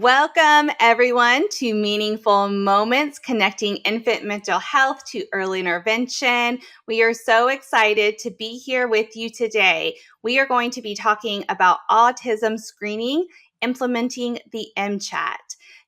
Welcome, everyone, to Meaningful Moments, connecting infant mental health to early intervention. We are so excited to be here with you today. We are going to be talking about autism screening, implementing the MChat.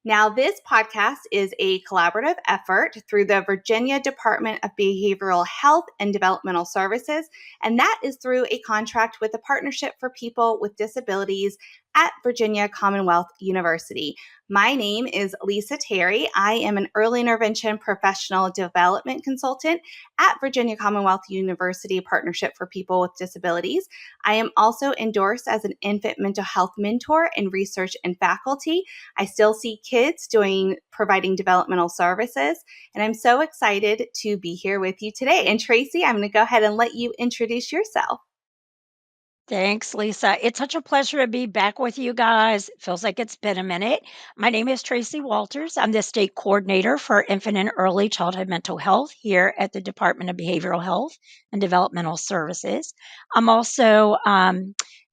Now, this podcast is a collaborative effort through the Virginia Department of Behavioral Health and Developmental Services, and that is through a contract with the Partnership for People with Disabilities at Virginia Commonwealth University. My name is Lisa Terry. I am an early intervention professional development consultant at Virginia Commonwealth University Partnership for People with Disabilities. I am also endorsed as an infant mental health mentor in research and faculty. I still see kids providing developmental services, and I'm so excited to be here with you today. And Tracy, I'm going to go ahead and let you introduce yourself. Thanks, Lisa. It's such a pleasure to be back with you guys. It feels like it's been a minute. My name is Tracy Walters. I'm the state coordinator for infant and early childhood mental health here at the Department of Behavioral Health and Developmental Services. I'm also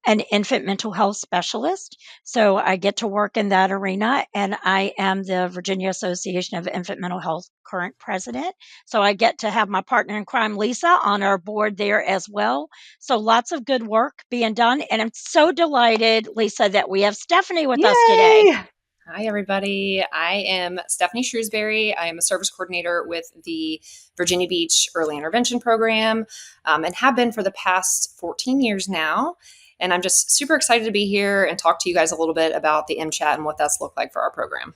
an infant mental health specialist. So I get to work in that arena, and I am the Virginia Association of Infant Mental Health current president. So I get to have my partner in crime, Lisa, on our board there as well. So lots of good work being done. And I'm so delighted, Lisa, that we have Stephanie with us today. Hi, everybody. I am Stephanie Shrewsberry. I am a service coordinator with the Virginia Beach Early Intervention Program and have been for the past 14 years now. And I'm just super excited to be here and talk to you guys a little bit about the MChat and what that's looked like for our program.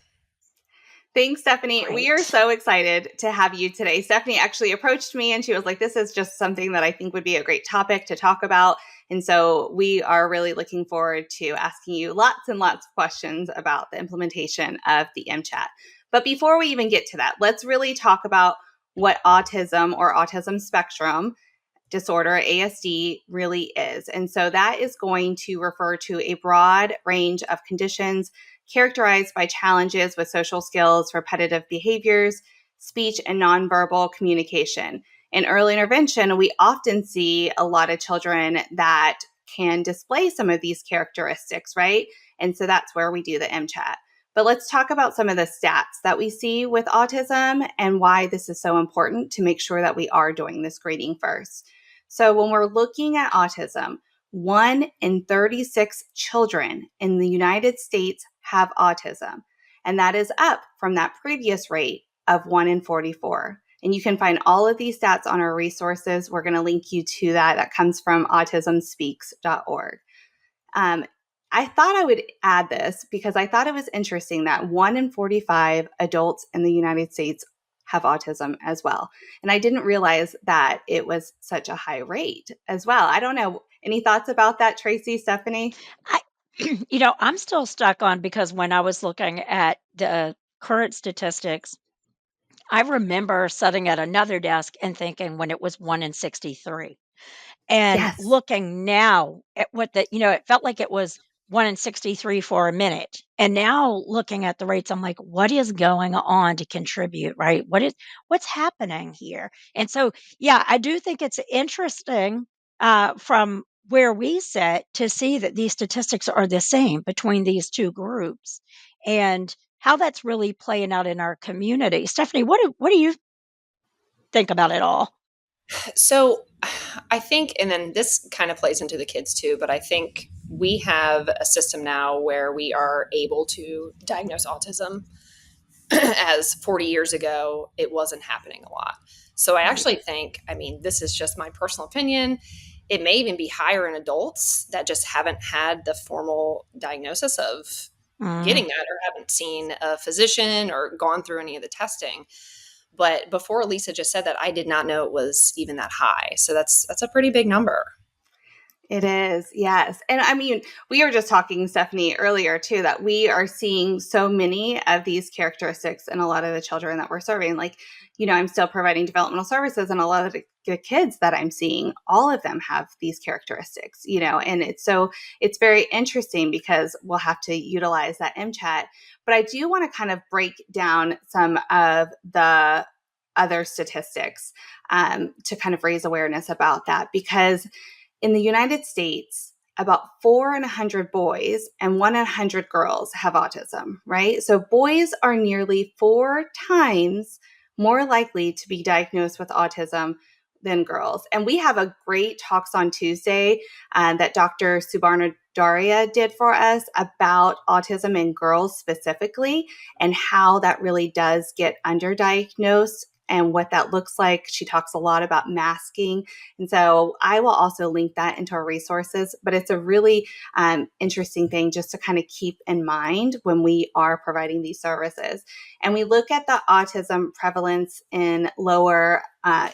Thanks, Stephanie. Great. We are so excited to have you today. Stephanie actually approached me and she was like, this is just something that I think would be a great topic to talk about. And so we are really looking forward to asking you lots and lots of questions about the implementation of the MChat. But before we even get to that, let's really talk about what autism or autism spectrum disorder, ASD, really is. And so that is going to refer to a broad range of conditions characterized by challenges with social skills, repetitive behaviors, speech, and nonverbal communication. In early intervention, we often see a lot of children that can display some of these characteristics, right? And so that's where we do the MChat. But let's talk about some of the stats that we see with autism and why this is so important to make sure that we are doing the screening first. So when we're looking at autism, 1 in 36 children in the United States have autism, and that is up from that previous rate of 1 in 44. And you can find all of these stats on our resources. We're going to link you to that. That comes from autismspeaks.org. I thought I would add this because I thought it was interesting that 1 in 45 adults in the United States have autism as well. And I didn't realize that it was such a high rate as well. I don't know. Any thoughts about that, Tracy, Stephanie? I'm still stuck on because when I was looking at the current statistics, I remember sitting at another desk and thinking when it was 1 in 63. And Yes. looking now at it felt like it was 1 in 63 for a minute. And now looking at the rates, I'm like, what is going on to contribute, right? What's happening here? And so, yeah, I do think it's interesting from where we sit to see that these statistics are the same between these two groups and how that's really playing out in our community. Stephanie, what do you think about it all? So I think, and then this kind of plays into the kids too, but I think we have a system now where we are able to diagnose autism as 40 years ago, it wasn't happening a lot. So I actually think, this is just my personal opinion. It may even be higher in adults that just haven't had the formal diagnosis of getting that or haven't seen a physician or gone through any of the testing. But before Lisa just said that, I did not know it was even that high. So that's a pretty big number. It is, yes. And we were just talking, Stephanie, earlier too, that we are seeing so many of these characteristics in a lot of the children that we're serving. Like, I'm still providing developmental services, and a lot of the kids that I'm seeing, all of them have these characteristics, and it's very interesting because we'll have to utilize that MChat. But I do want to kind of break down some of the other statistics to kind of raise awareness about that, because in the United States, about 4 in 100 boys and 1 in 100 girls have autism, right? So boys are nearly 4 times more likely to be diagnosed with autism than girls. And we have a great Talks on Tuesday that Dr. Subarnadaria did for us about autism in girls specifically and how that really does get underdiagnosed and what that looks like. She talks a lot about masking. And so I will also link that into our resources, but it's a really interesting thing just to kind of keep in mind when we are providing these services. And we look at the autism prevalence in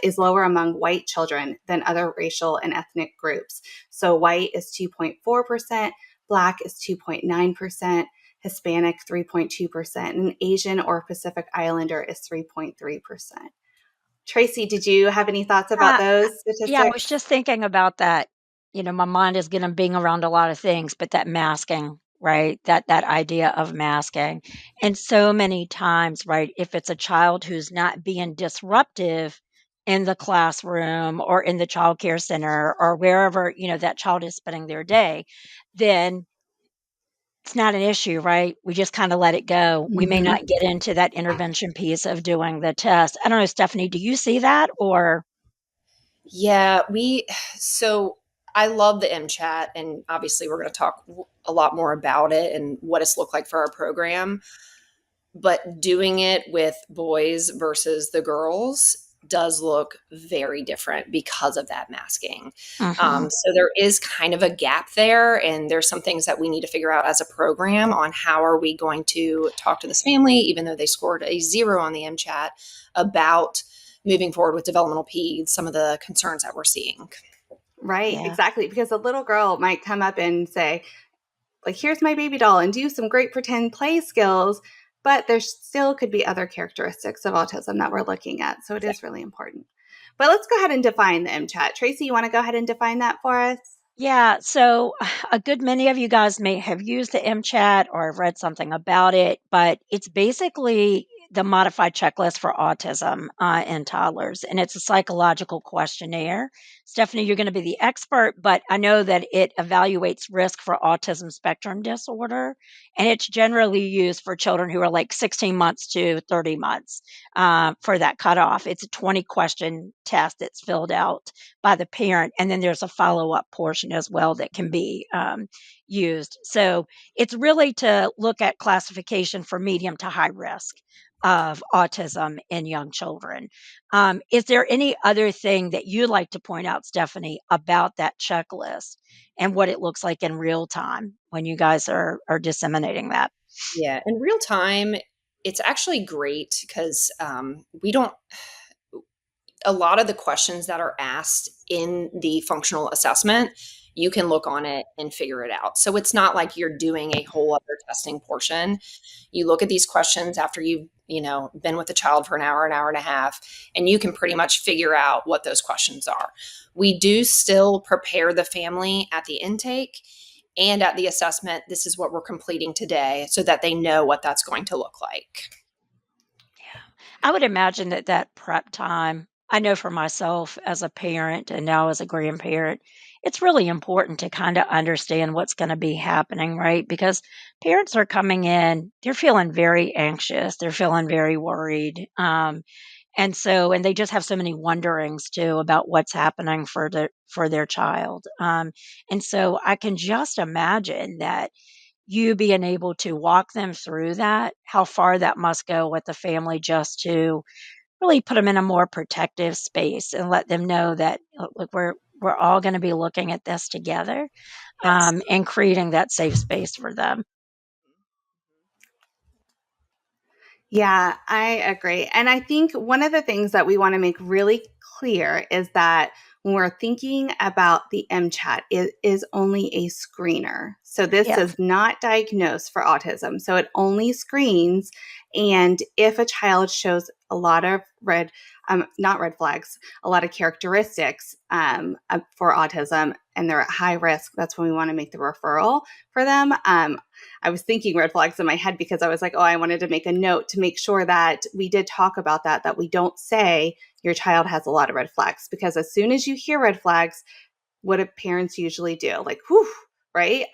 is lower among white children than other racial and ethnic groups. So white is 2.4%, Black is 2.9%, Hispanic 3.2%, and Asian or Pacific Islander is 3.3%. Tracy, did you have any thoughts about those statistics? Yeah, I was just thinking about that. My mind is going to bing around a lot of things, but that masking, right? That idea of masking. And so many times, right, if it's a child who's not being disruptive in the classroom or in the child care center or wherever, that child is spending their day, then it's not an issue, right? We just kind of let it go. We may not get into that intervention piece of doing the test. I don't know, Stephanie, do you see that or? Yeah, so I love the MChat, and obviously we're going to talk a lot more about it and what it's looked like for our program. But doing it with boys versus the girls does look very different because of that masking. So there is kind of a gap there, and there's some things that we need to figure out as a program on how are we going to talk to this family, even though they scored a 0 on the MChat, about moving forward with developmental peds, some of the concerns that we're seeing. Right, exactly. Because a little girl might come up and say, like, here's my baby doll, and do some great pretend play skills, but there still could be other characteristics of autism that we're looking at. So it is really important. But let's go ahead and define the MChat. Tracy, you want to go ahead and define that for us? Yeah, so a good many of you guys may have used the MChat or have read something about it, but it's basically the modified checklist for autism in toddlers, and it's a psychological questionnaire. Stephanie, you're going to be the expert, but I know that it evaluates risk for autism spectrum disorder, and it's generally used for children who are like 16 months to 30 months for that cutoff. It's a 20-question test that's filled out by the parent, and then there's a follow-up portion as well that can be used. So it's really to look at classification for medium to high risk of autism in young children. Is there any other thing that you'd like to point out, Stephanie, about that checklist and what it looks like in real time when you guys are disseminating that? Yeah, in real time, it's actually great because we don't a lot of the questions that are asked in the functional assessment, you can look on it and figure it out. So it's not like you're doing a whole other testing portion. You look at these questions after you've, been with the child for an hour and a half, and you can pretty much figure out what those questions are. We do still prepare the family at the intake and at the assessment. This is what we're completing today so that they know what that's going to look like. I would imagine that prep time, I know for myself as a parent and now as a grandparent, it's really important to kind of understand what's going to be happening, right? Because parents are coming in, they're feeling very anxious, they're feeling very worried. And they just have so many wonderings too about what's happening for their child. And so I can just imagine that you being able to walk them through that, how far that must go with the family just to really put them in a more protective space and let them know that look, we're all going to be looking at this together, Yes. and creating that safe space for them. Yeah, I agree. And I think one of the things that we want to make really clear is that when we're thinking about the MChat, it is only a screener. So this Yes. does not diagnose for autism. So it only screens. And if a child shows a lot of not red flags, a lot of characteristics for autism and they're at high risk, that's when we want to make the referral for them. I was thinking red flags in my head because I was like, I wanted to make a note to make sure that we did talk about that we don't say your child has a lot of red flags. Because as soon as you hear red flags, what do parents usually do? Like, whew, right?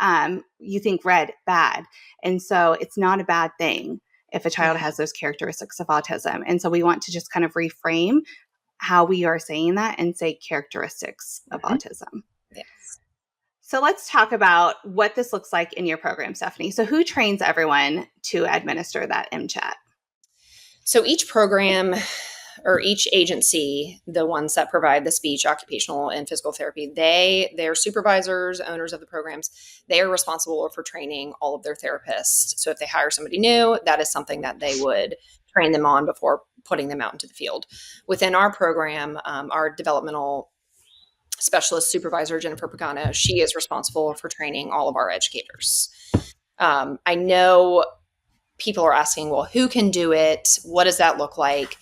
You think red, bad. And so it's not a bad thing if a child has those characteristics of autism. And so we want to just kind of reframe how we are saying that and say characteristics of autism. Yes. So let's talk about what this looks like in your program, Stephanie. So who trains everyone to administer that MChat? So each program or each agency, the ones that provide the speech, occupational, and physical therapy, they're supervisors, owners of the programs. They are responsible for training all of their therapists. So if they hire somebody new, that is something that they would train them on before putting them out into the field. Within our program, our developmental specialist supervisor, Jennifer Pagano, she is responsible for training all of our educators. I know people are asking, well, who can do it? What does that look like?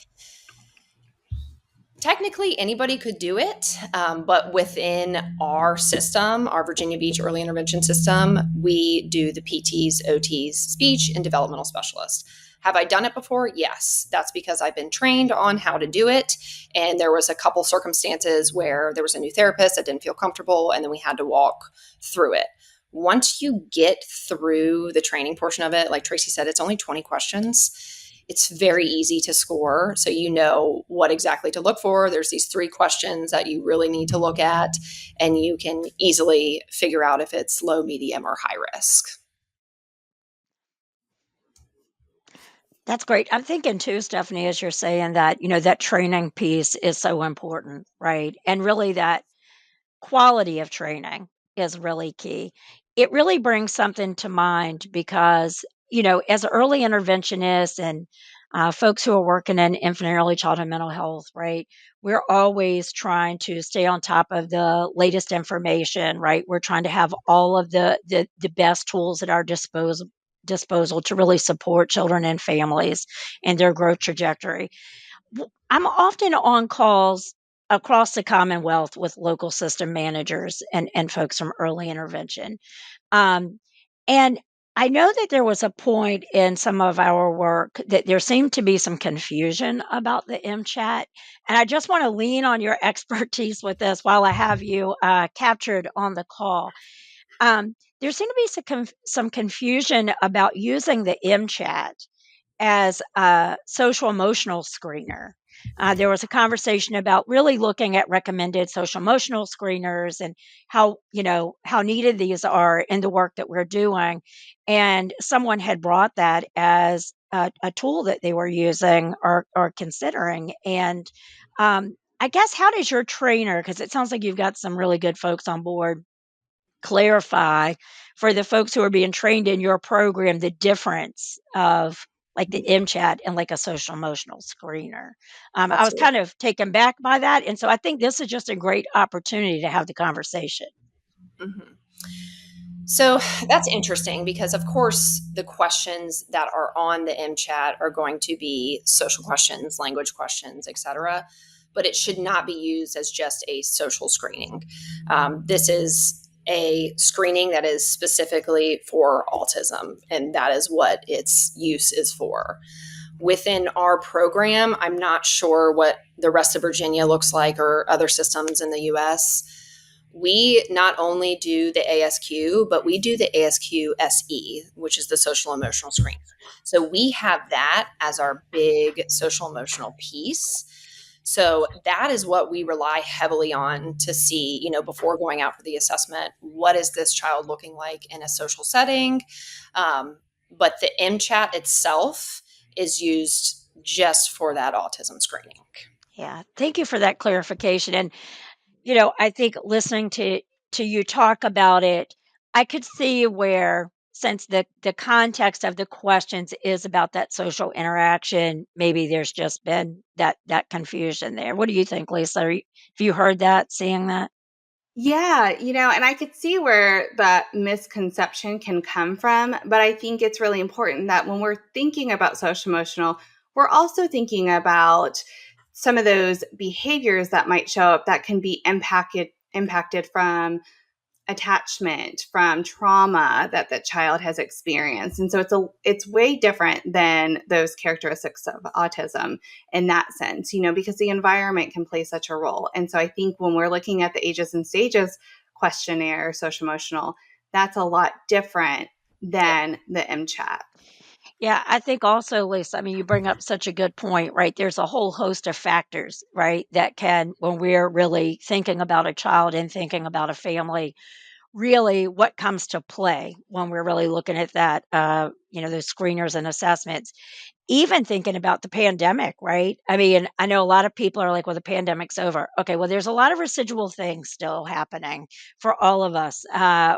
Technically, anybody could do it, but within our system, our Virginia Beach early intervention system, we do the PTs, OTs, speech and developmental specialists. Have I done it before? Yes. That's because I've been trained on how to do it. And there was a couple circumstances where there was a new therapist that didn't feel comfortable, and then we had to walk through it. Once you get through the training portion of it, like Tracy said, it's only 20 questions. It's very easy to score. So you know what exactly to look for. There's these 3 questions that you really need to look at, and you can easily figure out if it's low, medium, or high risk. That's great. I'm thinking too, Stephanie, as you're saying that, that training piece is so important, right? And really that quality of training is really key. It really brings something to mind because, as early interventionists and folks who are working in infant and early childhood mental health, right, we're always trying to stay on top of the latest information, right? We're trying to have all of the best tools at our disposal to really support children and families and their growth trajectory. I'm often on calls across the Commonwealth with local system managers and folks from early intervention. Um, and I know that there was a point in some of our work that there seemed to be some confusion about the MChat. And I just want to lean on your expertise with this while I have you captured on the call. There seemed to be some confusion about using the MChat as a social emotional screener. There was a conversation about really looking at recommended social emotional screeners and how needed these are in the work that we're doing. And someone had brought that as a tool that they were using or considering. And I guess, how does your trainer, because it sounds like you've got some really good folks on board, clarify for the folks who are being trained in your program the difference of like the MChat and like a social emotional screener? I was Absolutely. kind of taken back by that. And so I think this is just a great opportunity to have the conversation. Mm-hmm. So that's interesting because, of course, the questions that are on the MChat are going to be social questions, language questions, etc. But it should not be used as just a social screening. This is a screening that is specifically for autism, and that is what its use is for. Within our program, I'm not sure what the rest of Virginia looks like or other systems in the US. We not only do the ASQ, but we do the ASQ SE, which is the social emotional screen. So we have that as our big social emotional piece. So that is what we rely heavily on to see, before going out for the assessment, what is this child looking like in a social setting? But the MChat itself is used just for that autism screening. Yeah. Thank you for that clarification. And I think listening to you talk about it, I could see where, since the context of the questions is about that social interaction, maybe there's just been that confusion there. What do you think, Lisa? Have you heard that, seeing that? Yeah, and I could see where that misconception can come from, but I think it's really important that when we're thinking about social emotional, we're also thinking about some of those behaviors that might show up that can be impacted from attachment, from trauma that the child has experienced. And so it's way different than those characteristics of autism in that sense, because the environment can play such a role. And so I think when we're looking at the ages and stages questionnaire, social emotional, that's a lot different than the MChat. Yeah, I think also, Lisa, I mean, you bring up such a good point, right? There's a whole host of factors, right, that can, when we're really thinking about a child and thinking about a family, really what comes to play when we're really looking at that, those screeners and assessments. Even thinking about the pandemic, right? I mean, I know a lot of people are like, well, the pandemic's over. Okay, well, there's a lot of residual things still happening for all of us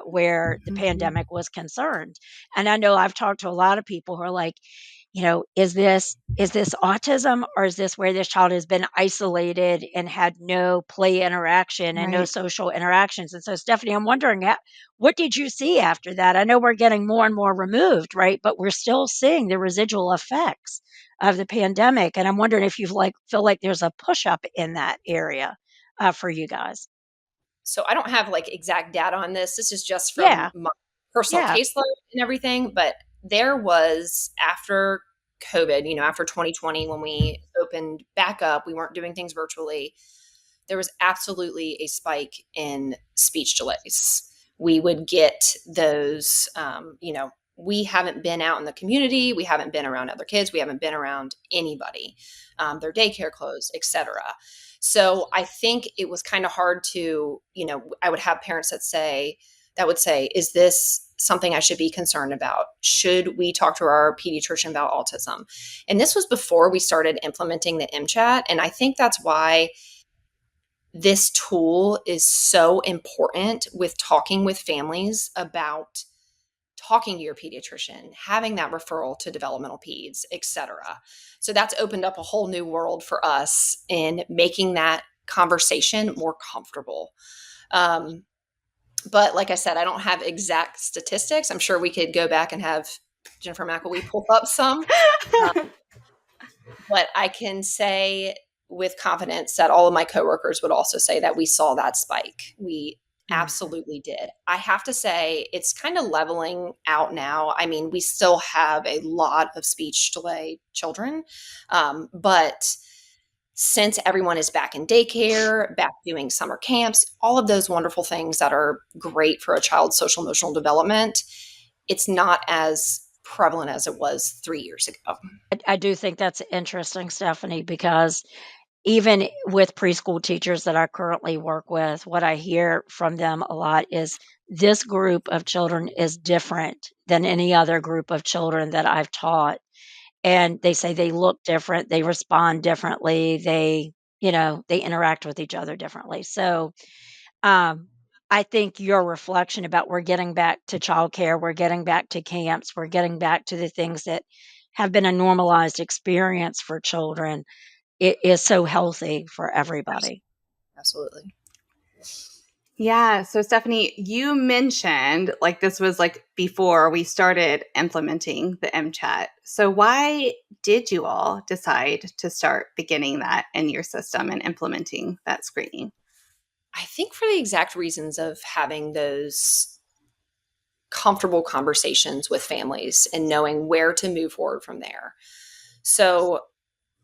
where the pandemic was concerned. And I know I've talked to a lot of people who are like, is this autism, or is this where this child has been isolated and had no play interaction and no Right. social interactions? And so, Stephanie, I'm wondering, what did you see after that? I know we're getting more and more removed, right? But we're still seeing the residual effects of the pandemic. And I'm wondering if you feel like there's a push up in that area for you guys. So I don't have like exact data on this. This is just from Yeah, my personal yeah, caseload and everything. But there was after COVID, after 2020, when we opened back up, we weren't doing things virtually. There was absolutely a spike in speech delays. We would get those, we haven't been out in the community. We haven't been around other kids. We haven't been around anybody, their daycare closed, etc. So I think it was kind of hard to, I would have parents that would say, is this something I should be concerned about? Should we talk to our pediatrician about autism? And this was before we started implementing the MChat. And I think that's why this tool is so important with talking with families about talking to your pediatrician, having that referral to developmental peds, etc. So that's opened up a whole new world for us in making that conversation more comfortable. But like I said, I don't have exact statistics. I'm sure we could go back and have Jennifer McElwee pull up some. But I can say with confidence that all of my coworkers would also say that we saw that spike. We absolutely did. I have to say it's kind of leveling out now. I mean, we still have a lot of speech delay children, but since everyone is back in daycare, back doing summer camps, all of those wonderful things that are great for a child's social emotional development, it's not as prevalent as it was 3 years ago. I do think that's interesting, Stephanie, because even with preschool teachers that I currently work with, what I hear from them a lot is this group of children is different than any other group of children that I've taught. And they say they look different, they respond differently, they interact with each other differently. So, um, I think your reflection about we're getting back to childcare, we're getting back to camps, we're getting back to the things that have been a normalized experience for children. It is so healthy for everybody. Absolutely. Yeah. So, Stephanie, you mentioned like this was like before we started implementing the MChat. So, why did you all decide to start beginning that in your system and implementing that screening? I think for the exact reasons of having those comfortable conversations with families and knowing where to move forward from there. So,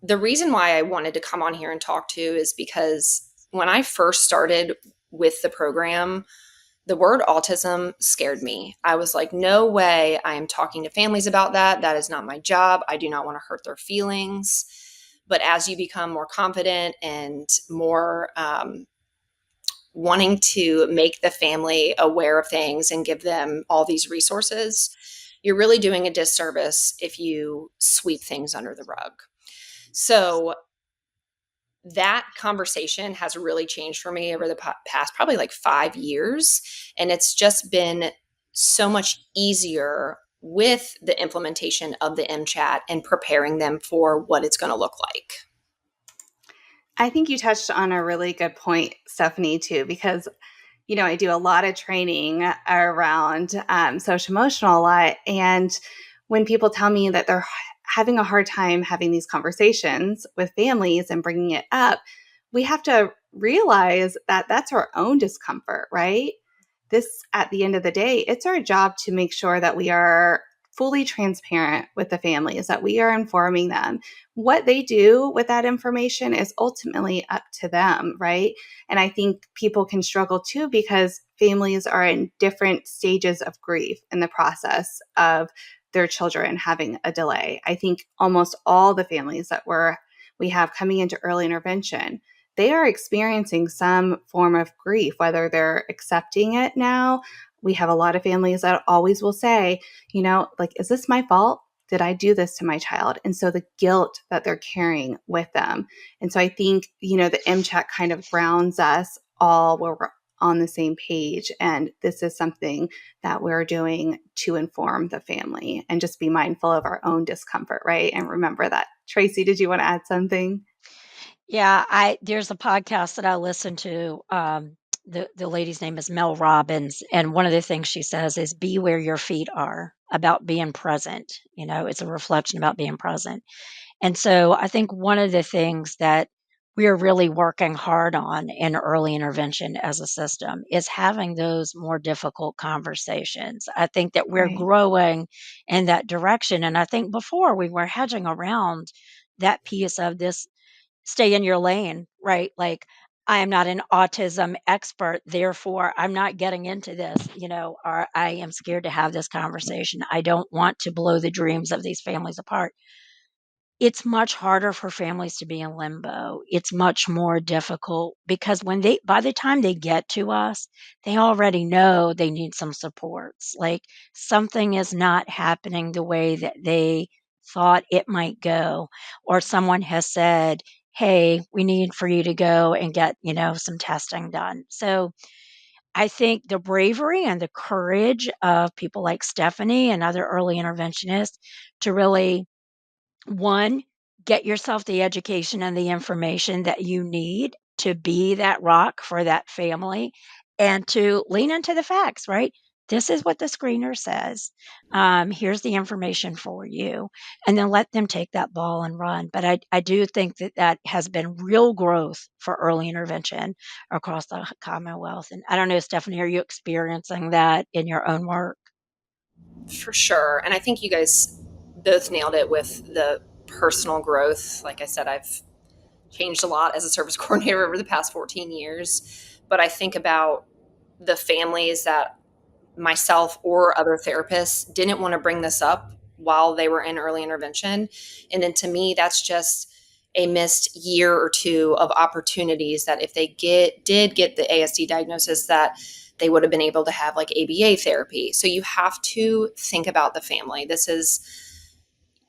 the reason why I wanted to come on here and talk to is because when I first started with the program, the word autism scared me. I was like, no way I am talking to families about that. That is not my job. I do not want to hurt their feelings. But as you become more confident and more wanting to make the family aware of things and give them all these resources, you're really doing a disservice if you sweep things under the rug. So that conversation has really changed for me over the past probably like 5 years. And it's just been so much easier with the implementation of the MChat and preparing them for what it's going to look like. I think you touched on a really good point, Stephanie, too, because I do a lot of training around social emotional a lot. And when people tell me that they're having a hard time having these conversations with families and bringing it up, we have to realize that that's our own discomfort, right? This, at the end of the day, it's our job to make sure that we are fully transparent with the families, that we are informing them. What they do with that information is ultimately up to them, right? And I think people can struggle too because families are in different stages of grief in the process of their children having a delay. I think almost all the families that we have coming into early intervention, they are experiencing some form of grief, whether they're accepting it now. We have a lot of families that always will say, like, is this my fault? Did I do this to my child? And so the guilt that they're carrying with them. And so I think, the MCHAT kind of grounds us all where we're on the same page. And this is something that we're doing to inform the family and just be mindful of our own discomfort, right? And remember that. Tracy, did you want to add something? Yeah, there's a podcast that I listen to. The lady's name is Mel Robbins, and one of the things she says is be where your feet are, about being present. It's a reflection about being present. And so I think one of the things that we are really working hard on in early intervention as a system is having those more difficult conversations. I think that we're Right. growing in that direction. And I think before we were hedging around that piece of this stay in your lane, right? Like, I am not an autism expert, therefore I'm not getting into this, or I am scared to have this conversation. I don't want to blow the dreams of these families apart. It's much harder for families to be in limbo. It's much more difficult because by the time they get to us, they already know they need some supports. Like, something is not happening the way that they thought it might go, or someone has said, hey, we need for you to go and get, some testing done. So I think the bravery and the courage of people like Stephanie and other early interventionists to really, one, get yourself the education and the information that you need to be that rock for that family, and to lean into the facts, right? This is what the screener says. Here's the information for you. And then let them take that ball and run. But I do think that has been real growth for early intervention across the Commonwealth. And I don't know, Stephanie, are you experiencing that in your own work? For sure. And I think you guys both nailed it with the personal growth. Like I said, I've changed a lot as a service coordinator over the past 14 years. But I think about the families that myself or other therapists didn't want to bring this up while they were in early intervention. And then to me, that's just a missed year or two of opportunities that if they did get the ASD diagnosis, that they would have been able to have like ABA therapy. So you have to think about the family. This is,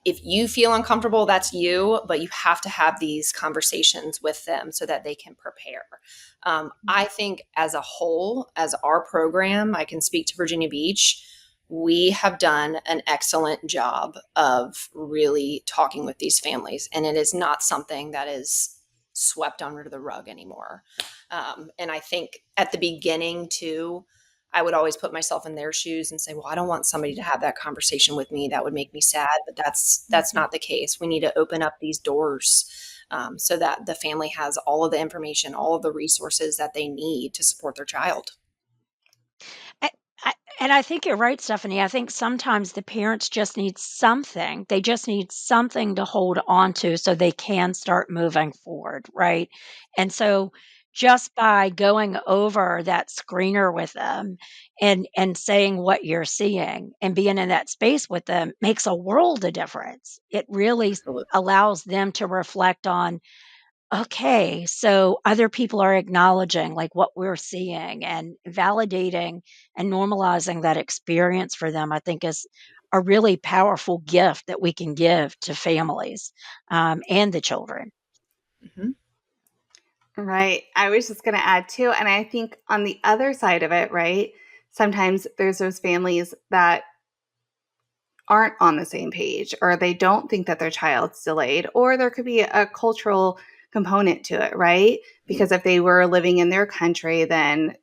if you feel uncomfortable, that's you, but you have to have these conversations with them so that they can prepare. I think as a whole, as our program, I can speak to Virginia Beach, we have done an excellent job of really talking with these families. And it is not something that is swept under the rug anymore. And I think at the beginning too, I would always put myself in their shoes and say, well, I don't want somebody to have that conversation with me. That would make me sad, but that's not the case. We need to open up these doors so that the family has all of the information, all of the resources that they need to support their child. I and I think you're right, Stephanie. I think sometimes the parents just need something. They just need something to hold on to so they can start moving forward, right? And so just by going over that screener with them and saying what you're seeing and being in that space with them makes a world of difference. It really Absolutely. allows them to reflect on, okay, so other people are acknowledging like what we're seeing and validating and normalizing that experience for them, I think is a really powerful gift that we can give to families and the children. Mm-hmm. Right. I was just going to add too. And I think on the other side of it, right, sometimes there's those families that aren't on the same page, or they don't think that their child's delayed, or there could be a cultural component to it, right? Because if they were living in their country, then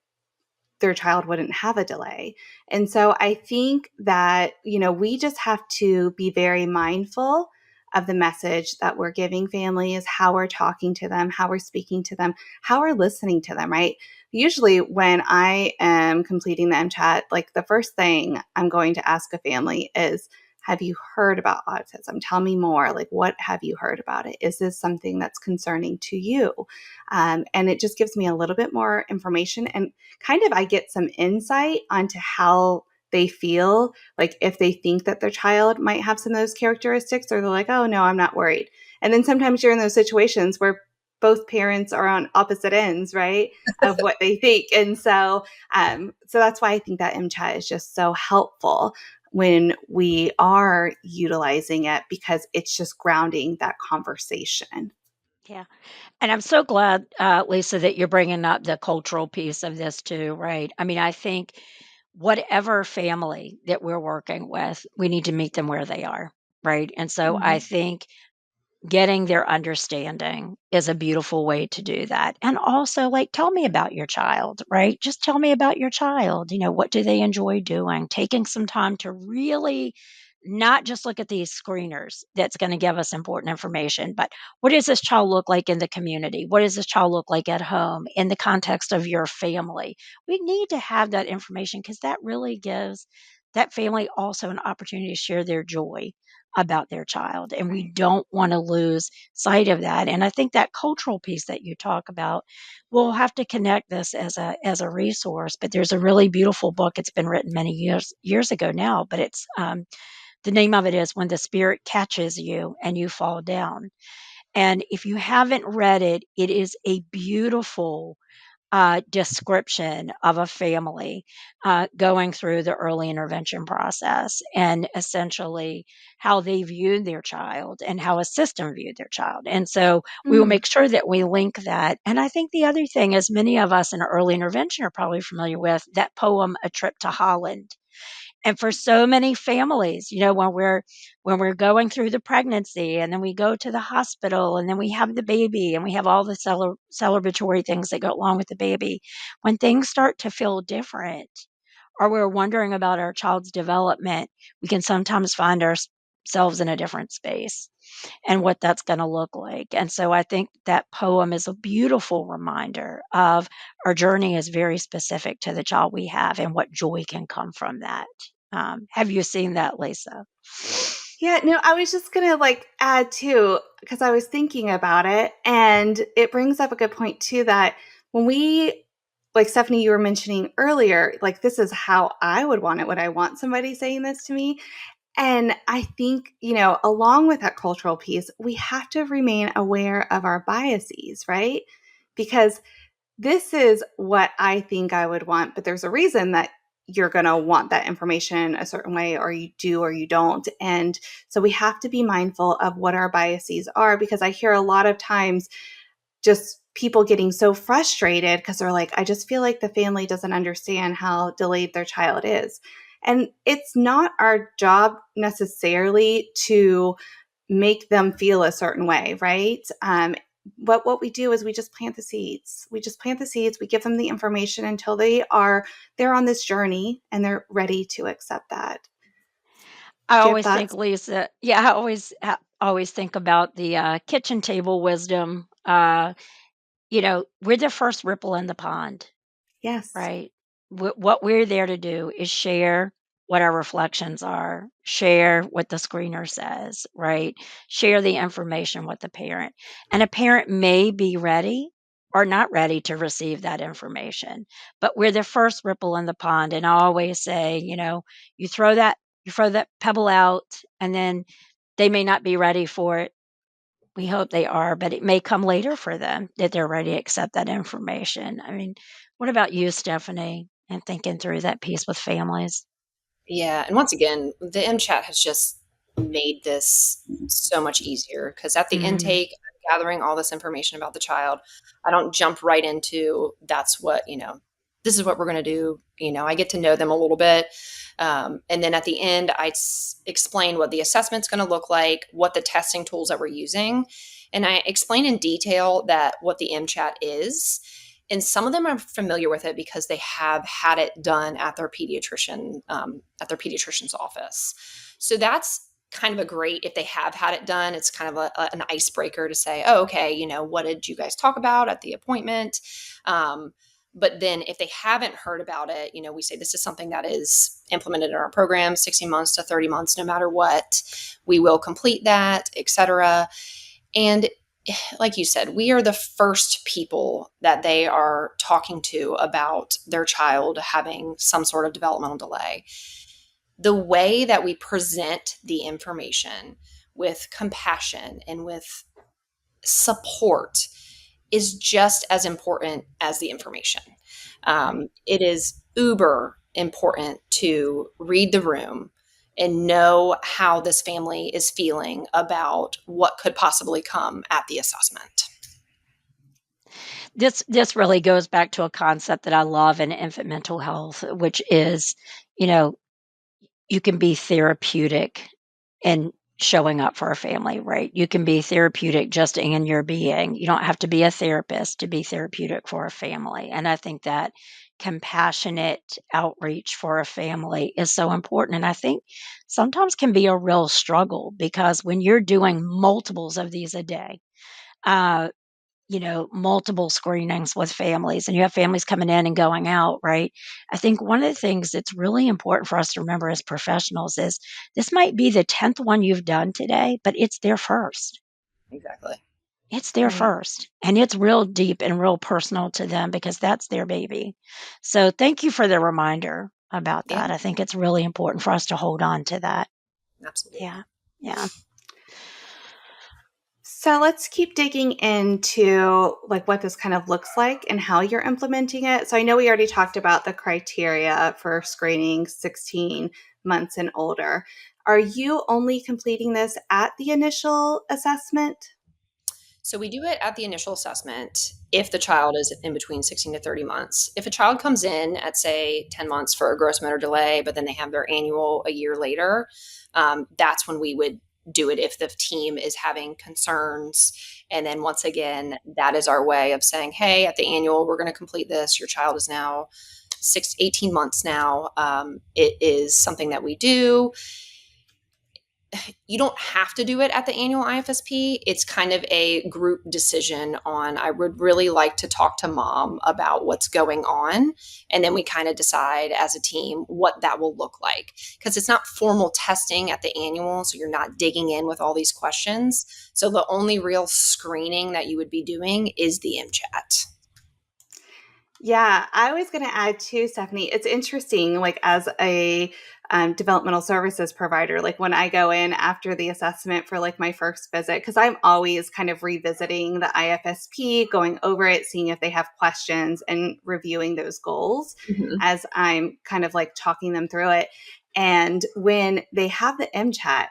their child wouldn't have a delay. And so I think that, we just have to be very mindful of the message that we're giving families, how we're talking to them, how we're speaking to them, how we're listening to them, right? Usually when I am completing the MCHAT, like the first thing I'm going to ask a family is, have you heard about autism? Tell me more. Like, what have you heard about it? Is this something that's concerning to you? And it just gives me a little bit more information, and kind of I get some insight onto how they feel, like if they think that their child might have some of those characteristics, or they're like, oh no, I'm not worried. And then sometimes you're in those situations where both parents are on opposite ends, right, of what they think. And so that's why I think that MChat is just so helpful when we are utilizing it, because it's just grounding that conversation. Yeah. And I'm so glad, Lisa, that you're bringing up the cultural piece of this too, right? I mean, I think whatever family that we're working with, we need to meet them where they are, right? And so I Mhm. think getting their understanding is a beautiful way to do that. And also, like, tell me about your child, right? Just tell me about your child. What do they enjoy doing? Taking some time to really not just look at these screeners that's going to give us important information, but what does this child look like in the community? What does this child look like at home in the context of your family? We need to have that information because that really gives that family also an opportunity to share their joy about their child, and we Right. don't want to lose sight of that. And I think that cultural piece that you talk about, we'll have to connect this as a resource. But there's a really beautiful book. It's been written many years ago now, but it's the name of it is When the Spirit Catches You and You Fall Down. And if you haven't read it, it is a beautiful description of a family going through the early intervention process, and essentially how they viewed their child and how a system viewed their child. And so we will Mm. make sure that we link that. And I think the other thing is, many of us in early intervention are probably familiar with that poem, A Trip to Holland. And for so many families, when we're going through the pregnancy, and then we go to the hospital, and then we have the baby, and we have all the celebratory things that go along with the baby. When things start to feel different, or we're wondering about our child's development, we can sometimes find ourselves in a different space and what that's going to look like. And so I think that poem is a beautiful reminder of our journey is very specific to the child we have and what joy can come from that. Have you seen that, Lisa? Yeah, no, I was just gonna like add too, because I was thinking about it, and it brings up a good point too, that when we, like Stephanie, you were mentioning earlier, like this is how I would want it. Would I want somebody saying this to me? And I think, along with that cultural piece, we have to remain aware of our biases, right? Because this is what I think I would want, but there's a reason that you're going to want that information a certain way, or you do or you don't. And so we have to be mindful of what our biases are, because I hear a lot of times just people getting so frustrated because they're like, I just feel like the family doesn't understand how delayed their child is. And it's not our job necessarily to make them feel a certain way, right? But what we do is we just plant the seeds. We just plant the seeds. We give them the information until they're on this journey and they're ready to accept that. I Do you have always think, thoughts? Lisa, yeah, I always think about the kitchen table wisdom. We're the first ripple in the pond. Yes. Right. What we're there to do is share what our reflections are, share what the screener says, right? Share the information with the parent. And a parent may be ready or not ready to receive that information, but we're the first ripple in the pond. And I always say, you throw that you throw that pebble out, and then they may not be ready for it. We hope they are, but it may come later for them that they're ready to accept that information. I mean, what about you, Stephanie, and thinking through that piece with families? Yeah, and once again, the MChat has just made this so much easier because at the Mm, intake, I'm gathering all this information about the child. I don't jump right into that's what, this is what we're going to do. I get to know them a little bit. And then at the end, explain what the assessment's going to look like, what the testing tools that we're using. And I explain in detail that what the MChat is. And some of them are familiar with it because they have had it done at their pediatrician's office. So that's kind of a great, if they have had it done, it's kind of an icebreaker to say, oh, okay, what did you guys talk about at the appointment? But then if they haven't heard about it, we say this is something that is implemented in our program, 16 months to 30 months, no matter what, we will complete that, etc. And like you said, we are the first people that they are talking to about their child having some sort of developmental delay. The way that we present the information with compassion and with support is just as important as the information. It is uber important to read the room and know how this family is feeling about what could possibly come at the assessment. This really goes back to a concept that I love in infant mental health, which is, you know, you can be therapeutic in showing up for a family, right? You can be therapeutic just in your being. You don't have to be a therapist to be therapeutic for a family. And I think that compassionate outreach for a family is so important. And I think sometimes can be a real struggle because when you're doing multiples of these a day, uh, multiple screenings with families and you have families coming in and going out, right? I think one of the things that's really important for us to remember as professionals is this might be the 10th one you've done today, but it's their first. Exactly. It's their first. And it's real deep and real personal to them because that's their baby. So thank you for the reminder about that. Yeah, I think it's really important for us to hold on to that. absolutely. Yeah. Yeah. So let's keep digging into like what this kind of looks like and how you're implementing it. So I know we already talked about the criteria for screening 16 months and older. Are you only completing this at the initial assessment? So we do it at the initial assessment if the child is in between 16 to 30 months. If a child comes in at, say, 10 months for a gross motor delay, but then they have their annual a year later, that's when we would do it if the team is having concerns. And then once again, that is our way of saying, hey, at the annual, we're going to complete this. Your child is now 18 months now. It is something that we do. You don't have to do it at the annual IFSP. It's kind of a group decision on, I would really like to talk to mom about what's going on. And then we kind of decide as a team what that will look like. Because it's not formal testing at the annual, so you're not digging in with all these questions. So the only real screening that you would be doing is the MChat. Yeah, I was going to add too, Stephanie. It's interesting, like as a developmental services provider, like when I go in after the assessment for like my first visit, because I'm always kind of revisiting the IFSP, going over it, seeing if they have questions and reviewing those goals as I'm kind of like talking them through it. And when they have the MChat,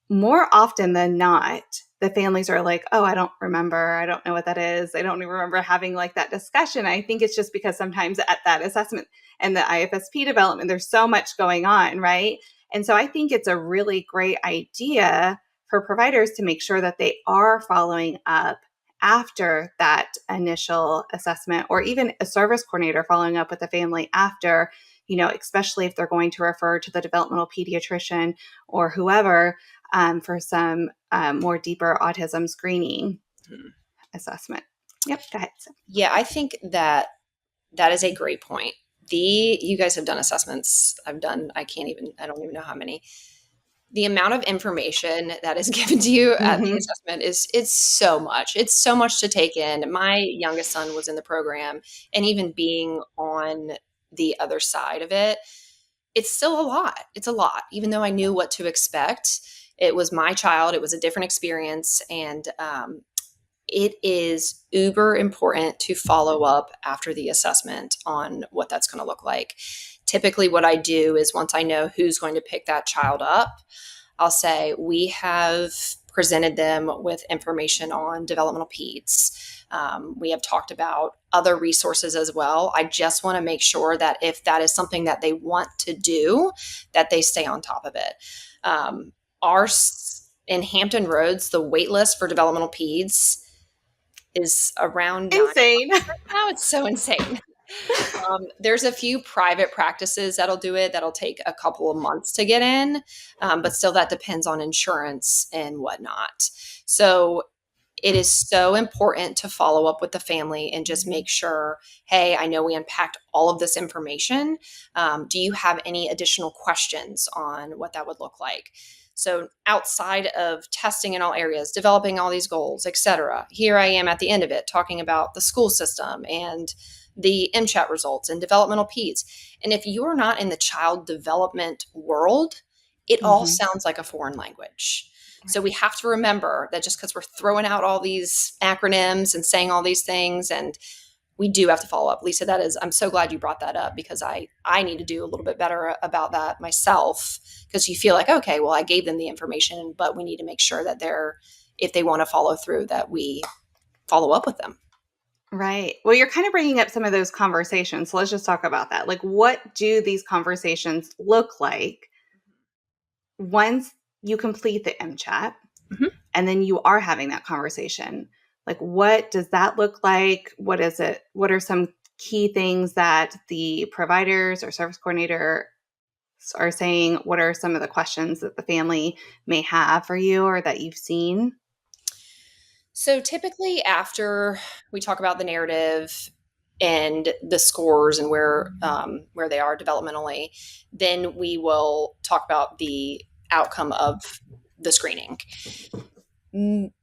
more often than not, the families are like, oh, I don't remember. I don't know what that is. I don't even remember having like that discussion. I think it's just because sometimes at that assessment and the IFSP development, there's so much going on, right? And so I think it's a really great idea for providers to make sure that they are following up after that initial assessment, or even a service coordinator following up with the family after, especially if they're going to refer to the developmental pediatrician or whoever for some more deeper autism screening assessment. Yep, go ahead. Yeah, I think that is a great point. You guys have done assessments. I don't even know how many. The amount of information that is given to you at the assessment it's so much. It's so much to take in. My youngest son was in the program, and even being on the other side of it, it's still a lot. It's a lot, even though I knew what to expect. It was my child. It was a different experience. And it is uber important to follow up after the assessment on what that's going to look like. Typically, what I do is once I know who's going to pick that child up, I'll say, we have presented them with information on developmental peds. We have talked about other resources as well. I just want to make sure that if that is something that they want to do, that they stay on top of it. In Hampton Roads, the wait list for developmental peds is around insane. Right now. It's so insane. There's a few private practices that'll do it. That'll take a couple of months to get in. But still that depends on insurance and whatnot. So it is so important to follow up with the family and just make sure, hey, I know we unpacked all of this information. Do you have any additional questions on what that would look like? So outside of testing in all areas, developing all these goals, et cetera, here I am at the end of it talking about the school system and the MCHAT results and developmental peds. And if you're not in the child development world, it all sounds like a foreign language. So we have to remember that just because we're throwing out all these acronyms and saying all these things, and we do have to follow up. Lisa, I'm so glad you brought that up, because I need to do a little bit better about that myself, because you feel like, okay, well, I gave them the information, but we need to make sure that if they want to follow through, that we follow up with them. Right. Well, you're kind of bringing up some of those conversations. So let's just talk about that. Like, what do these conversations look like once you complete the MCHAT and then you are having that conversation? Like, what does that look like? What is it? What are some key things that the providers or service coordinator are saying? What are some of the questions that the family may have for you or that you've seen? So typically after we talk about the narrative and the scores and where they are developmentally, then we will talk about the outcome of the screening.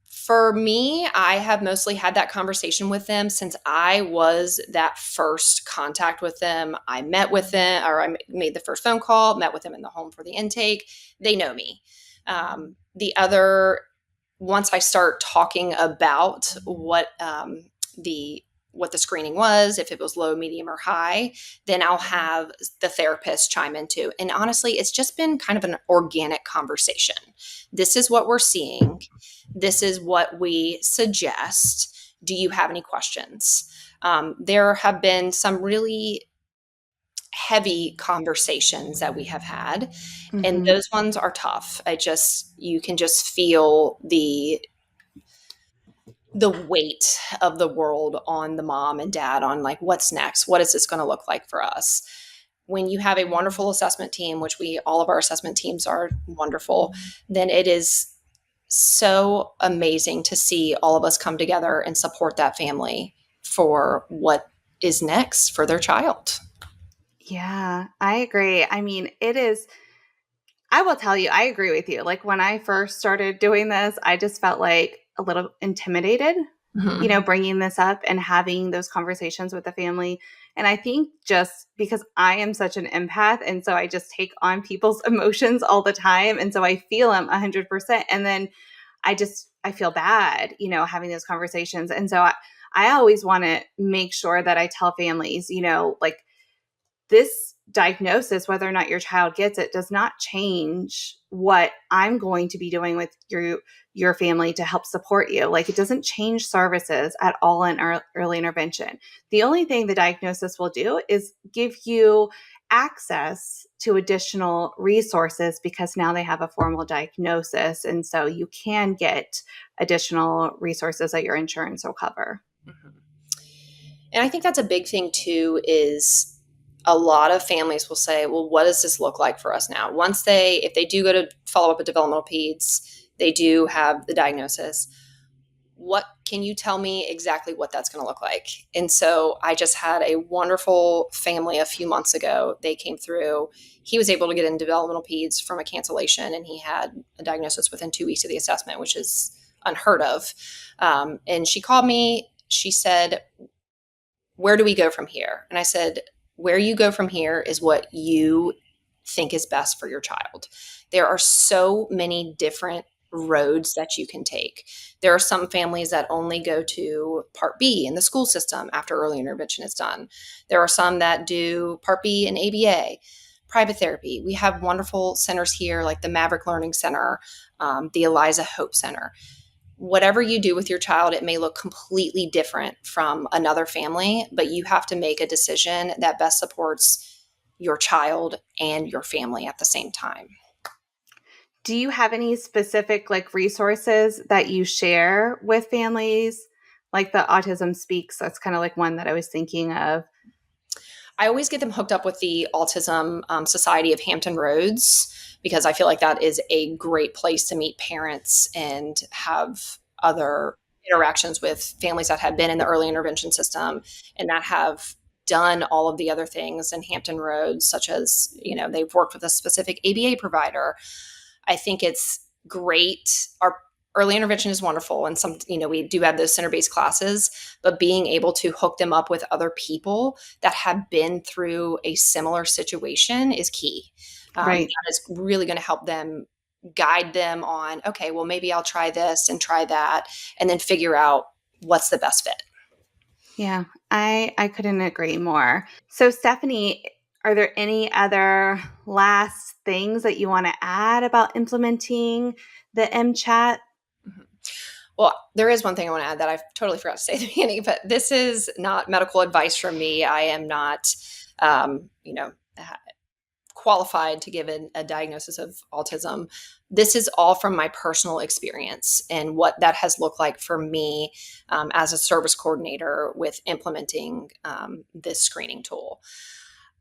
For me, I have mostly had that conversation with them since I was that first contact with them. I met with them, or I made the first phone call, met with them in the home for the intake. They know me. Once I start talking about what the screening was, if it was low, medium, or high, then I'll have the therapist chime in too. And honestly, it's just been kind of an organic conversation. This is what we're seeing. This is what we suggest. Do you have any questions? There have been some really heavy conversations that we have had, and those ones are tough. You can just feel the weight of the world on the mom and dad on like, what's next? What is this going to look like for us? When you have a wonderful assessment team, which all of our assessment teams are wonderful, then it is so amazing to see all of us come together and support that family for what is next for their child. Yeah, I agree. I mean, I will tell you, I agree with you. Like when I first started doing this, I just felt like a little intimidated, bringing this up and having those conversations with the family. And I think just because I am such an empath, and so I just take on people's emotions all the time. And so I feel them 100%. And then I feel bad, having those conversations. And so I always want to make sure that I tell families, like this diagnosis, whether or not your child gets it, does not change what I'm going to be doing with your family to help support you. Like it doesn't change services at all in early intervention. The only thing the diagnosis will do is give you access to additional resources because now they have a formal diagnosis. And so you can get additional resources that your insurance will cover. And I think that's a big thing too, is a lot of families will say, well, what does this look like for us now? If they do go to follow up with developmental peds, they do have the diagnosis. What can you tell me exactly what that's going to look like? And so I just had a wonderful family a few months ago. They came through. He was able to get in developmental peds from a cancellation, and he had a diagnosis within 2 weeks of the assessment, which is unheard of. And she called me. She said, where do we go from here? And I said, where you go from here is what you think is best for your child. There are so many different roads that you can take. There are some families that only go to Part B in the school system after early intervention is done. There are some that do Part B and ABA, private therapy. We have wonderful centers here like the Maverick Learning Center, the Eliza Hope Center. Whatever you do with your child, it may look completely different from another family, but you have to make a decision that best supports your child and your family at the same time. Do you have any specific resources that you share with families? Like the Autism Speaks, that's kind of like one that I was thinking of. I always get them hooked up with the Autism Society of Hampton Roads, because I feel like that is a great place to meet parents and have other interactions with families that have been in the early intervention system and that have done all of the other things in Hampton Roads, such as, they've worked with a specific ABA provider. I think it's great. Our early intervention is wonderful. And we do have those center-based classes, but being able to hook them up with other people that have been through a similar situation is key. Right. That is really going to help them, guide them on, okay, well, maybe I'll try this and try that, and then figure out what's the best fit. Yeah, I couldn't agree more. So Stephanie, are there any other last things that you want to add about implementing the MChat? Well, there is one thing I want to add that I totally forgot to say at the beginning, but this is not medical advice from me. I am not, qualified to give a diagnosis of autism. This is all from my personal experience and what that has looked like for me as a service coordinator with implementing this screening tool.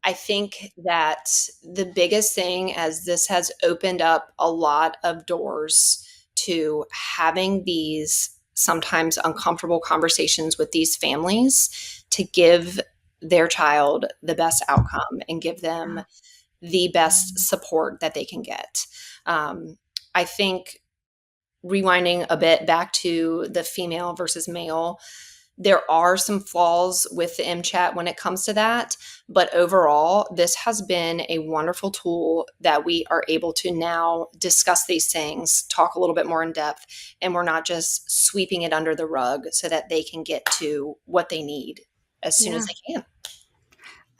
I think that the biggest thing, as this has opened up a lot of doors to having these sometimes uncomfortable conversations with these families to give their child the best outcome and give them the best support that they can get. I think rewinding a bit back to the female versus male, there are some flaws with the MChat when it comes to that. But overall, this has been a wonderful tool that we are able to now discuss these things, talk a little bit more in depth, and we're not just sweeping it under the rug so that they can get to what they need as soon as they can.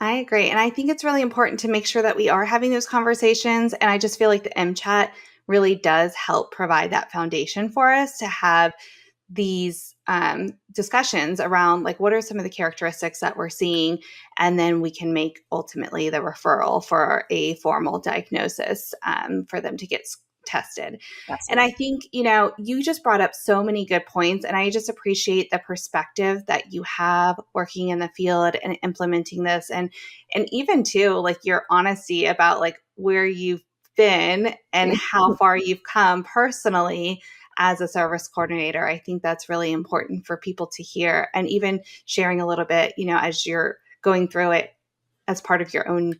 I agree. And I think it's really important to make sure that we are having those conversations. And I just feel like the MChat really does help provide that foundation for us to have these discussions around, like, what are some of the characteristics that we're seeing? And then we can make ultimately the referral for a formal diagnosis for them to get tested. Absolutely. And I think, you just brought up so many good points, and I just appreciate the perspective that you have working in the field and implementing this. And even too, like, your honesty about like where you've been and how far you've come personally as a service coordinator. I think that's really important for people to hear, and even sharing a little bit, as you're going through it as part of your own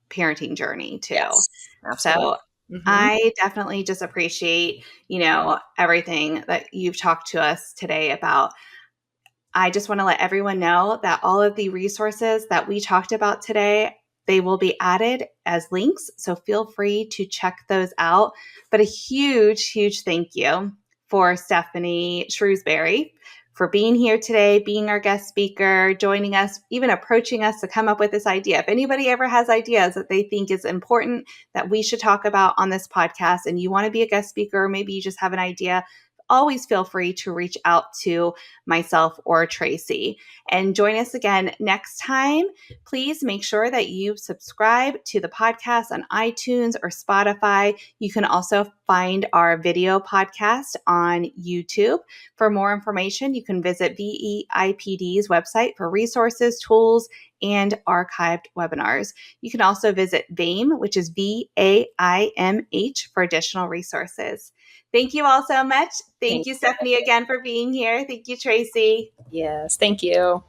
parenting journey too. Yes, absolutely. So I definitely just appreciate, everything that you've talked to us today about. I just want to let everyone know that all of the resources that we talked about today, they will be added as links. So feel free to check those out. But a huge, huge thank you for Stephanie Shrewsberry for being here today, being our guest speaker, joining us, even approaching us to come up with this idea. If anybody ever has ideas that they think is important that we should talk about on this podcast, and you want to be a guest speaker, or maybe you just have an idea, always feel free to reach out to myself or Tracy. And join us again next time. Please make sure that you subscribe to the podcast on iTunes or Spotify. You can also find our video podcast on YouTube. For more information, you can visit VEIPD's website for resources, tools, and archived webinars. You can also visit VAIM, which is VAIMH, for additional resources. Thank you all so much. Thank you, Stephanie, again for being here. Thank you, Tracy. Yes, thank you.